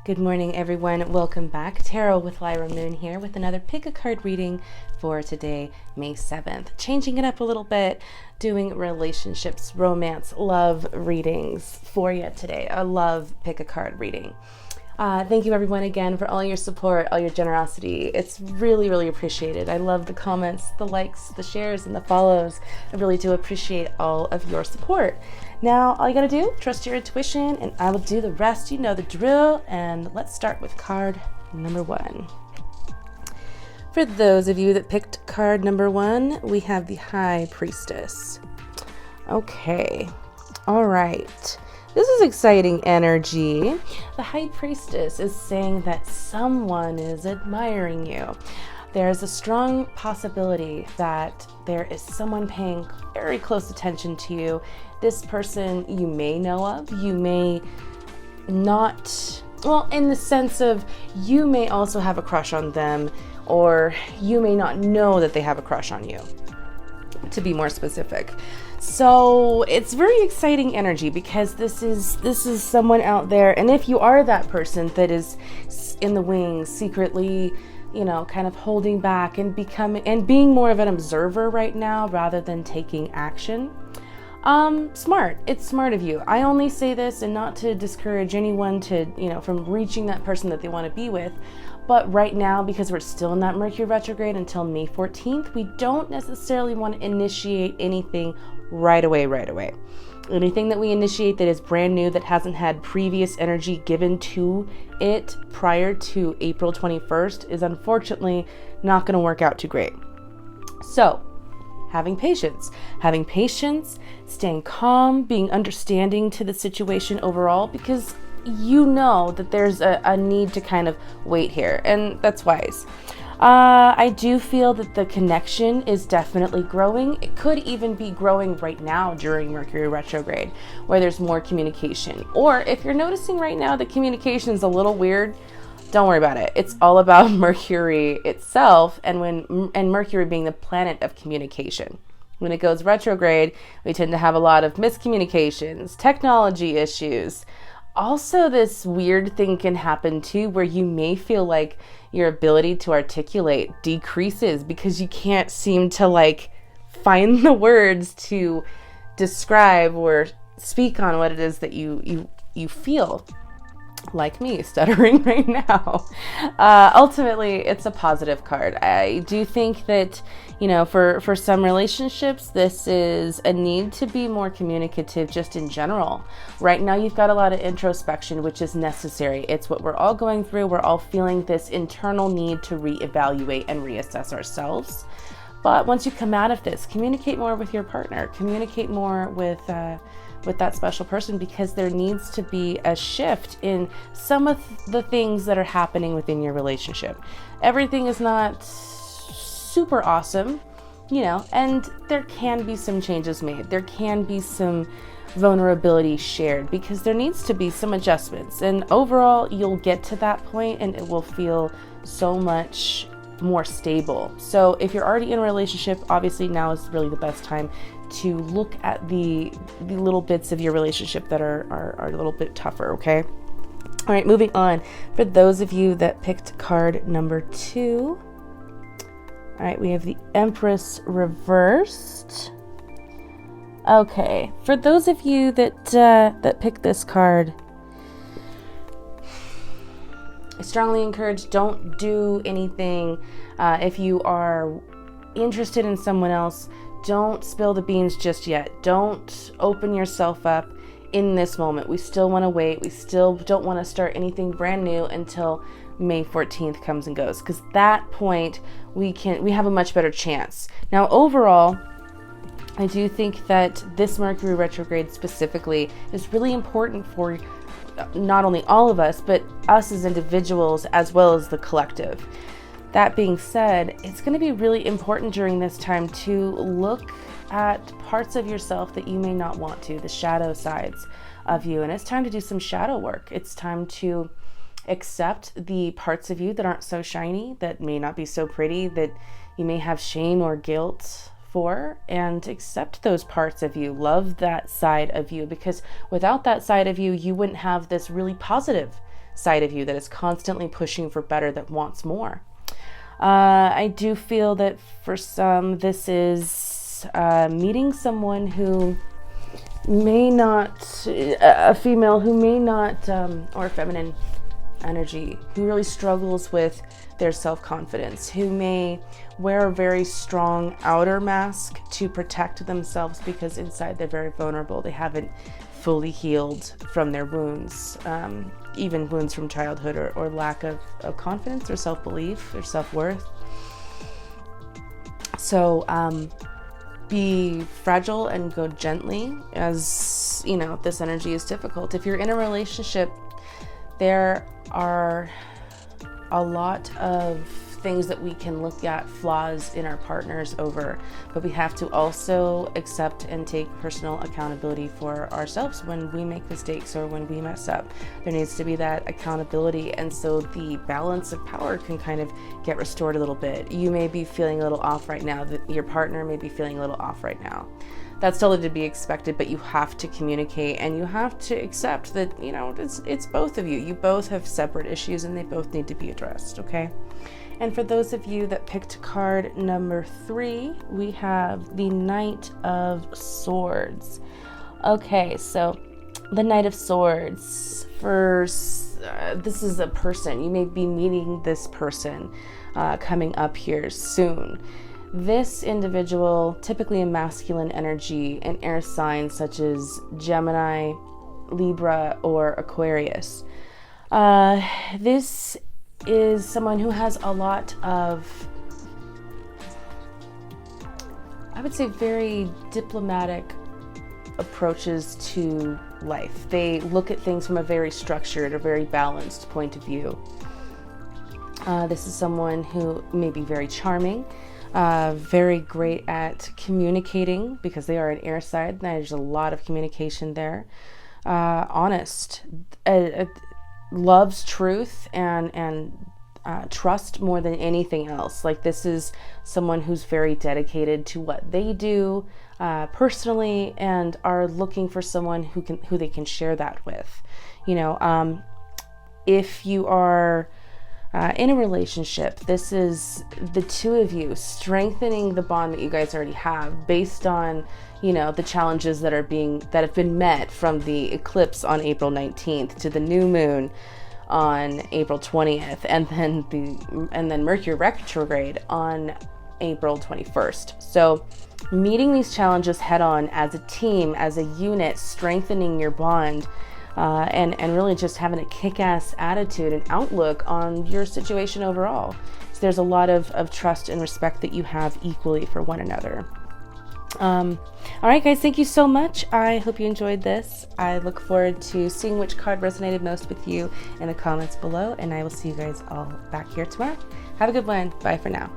Good morning, everyone. Welcome back. Tarot with Lyra Moon here with another pick a card reading for today, May 7th. Changing it up a little bit, doing relationships, romance, love readings for you today. A love pick a card reading. Thank you everyone again for all your support, all your generosity. It's really, really appreciated. I love the comments, the likes, the shares, and the follows. I really do appreciate all of your support. Now, all you gotta do, trust your intuition, and I will do the rest. You know the drill. And let's start with card number 1. For those of you that picked card number 1, we have the High Priestess. Okay, all right. This is exciting energy. The High Priestess is saying that someone is admiring you. There's a strong possibility that there is someone paying very close attention to you. This person you may know of, you may not, well, in the sense of you may also have a crush on them, or you may not know that they have a crush on you, to be more specific. So it's very exciting energy because this is someone out there, and if you are that person that is in the wings, secretly, you know, kind of holding back and being more of an observer right now rather than taking action. Smart. It's smart of you. I only say this and not to discourage anyone to, from reaching that person that they want to be with. But right now, because we're still in that Mercury retrograde until May 14th, we don't necessarily want to initiate anything right away. Anything that we initiate that is brand new, that hasn't had previous energy given to it prior to April 21st is unfortunately not going to work out too great. So, having patience, staying calm, being understanding to the situation overall, because you know that there's a need to kind of wait here, and that's wise. I do feel that the connection is definitely growing. It could even be growing right now during Mercury retrograde, where there's more communication. Or if you're noticing right now that communication is a little weird, don't worry about it. It's all about Mercury itself, and Mercury being the planet of communication. When it goes retrograde, we tend to have a lot of miscommunications, technology issues. Also, this weird thing can happen too, where you may feel like your ability to articulate decreases because you can't seem to find the words to describe or speak on what it is that you feel. Like me, stuttering right now. Ultimately, it's a positive card. I do think that, for some relationships, this is a need to be more communicative just in general. Right now, you've got a lot of introspection, which is necessary. It's what we're all going through. We're all feeling this internal need to reevaluate and reassess ourselves. But once you come out of this, communicate more with your partner. Communicate more with that special person, because there needs to be a shift in some of the things that are happening within your relationship. Everything is not super awesome, and there can be some changes made. There can be some vulnerability shared, because there needs to be some adjustments. And overall, you'll get to that point and it will feel so much more stable. So if you're already in a relationship, obviously now is really the best time to look at the little bits of your relationship that are a little bit tougher, okay? All right, moving on. For those of you that picked card number 2, all right, we have the Empress reversed. Okay, for those of you that picked this card, I strongly encourage, don't do anything. If you are interested in someone else, don't spill the beans just yet. Don't open yourself up in this moment. We still want to wait. We still don't want to start anything brand new until May 14th comes and goes, because that point we have a much better chance. Now, overall, I do think that this Mercury retrograde specifically is really important for not only all of us, but us as individuals as well as the collective. That being said, it's going to be really important during this time to look at parts of yourself that you may not want to, the shadow sides of you. And it's time to do some shadow work. It's time to accept the parts of you that aren't so shiny, that may not be so pretty, that you may have shame or guilt for, and accept those parts of you. Love that side of you, because without that side of you, you wouldn't have this really positive side of you that is constantly pushing for better, that wants more. I do feel that for some, this is meeting someone who may not, a female who may not, or feminine energy, who really struggles with their self-confidence, who may wear a very strong outer mask to protect themselves because inside they're very vulnerable. They haven't fully healed from their wounds, even wounds from childhood, or lack of confidence or self-belief or self-worth. So be fragile and go gently, as you know, this energy is difficult. If you're in a relationship, there are a lot of things that we can look at flaws in our partners over, but we have to also accept and take personal accountability for ourselves when we make mistakes or when we mess up. There needs to be that accountability, and so the balance of power can kind of get restored a little bit. You may be feeling a little off right now, that your partner may be feeling a little off right now. That's totally to be expected, but you have to communicate and you have to accept that, you know, it's both of you. You both have separate issues and they both need to be addressed, okay? And for those of you that picked card number 3, we have the Knight of Swords. Okay, so the Knight of Swords. First, this is a person. You may be meeting this person coming up here soon. This individual, typically a masculine energy, an air sign such as Gemini, Libra, or Aquarius. This is someone who has a lot of, I would say, very diplomatic approaches to life. They look at things from a very structured or very balanced point of view. This is someone who may be very charming, very great at communicating because they are an air sign. There's a lot of communication there. Honest, loves truth and trust more than anything else. Like, this is someone who's very dedicated to what they do personally, and are looking for someone who they can share that with. You know, if you are in a relationship, this is the two of you strengthening the bond that you guys already have based on, you know, the challenges that have been met from the eclipse on April 19th to the new moon on April 20th, and then Mercury retrograde on April 21st. So meeting these challenges head on as a team, as a unit, strengthening your bond, and really just having a kick-ass attitude and outlook on your situation overall. So there's a lot of trust and respect that you have equally for one another. All right, guys, thank you so much. I hope you enjoyed this. I look forward to seeing which card resonated most with you in the comments below, and I will see you guys all back here tomorrow. Have a good one. Bye for now.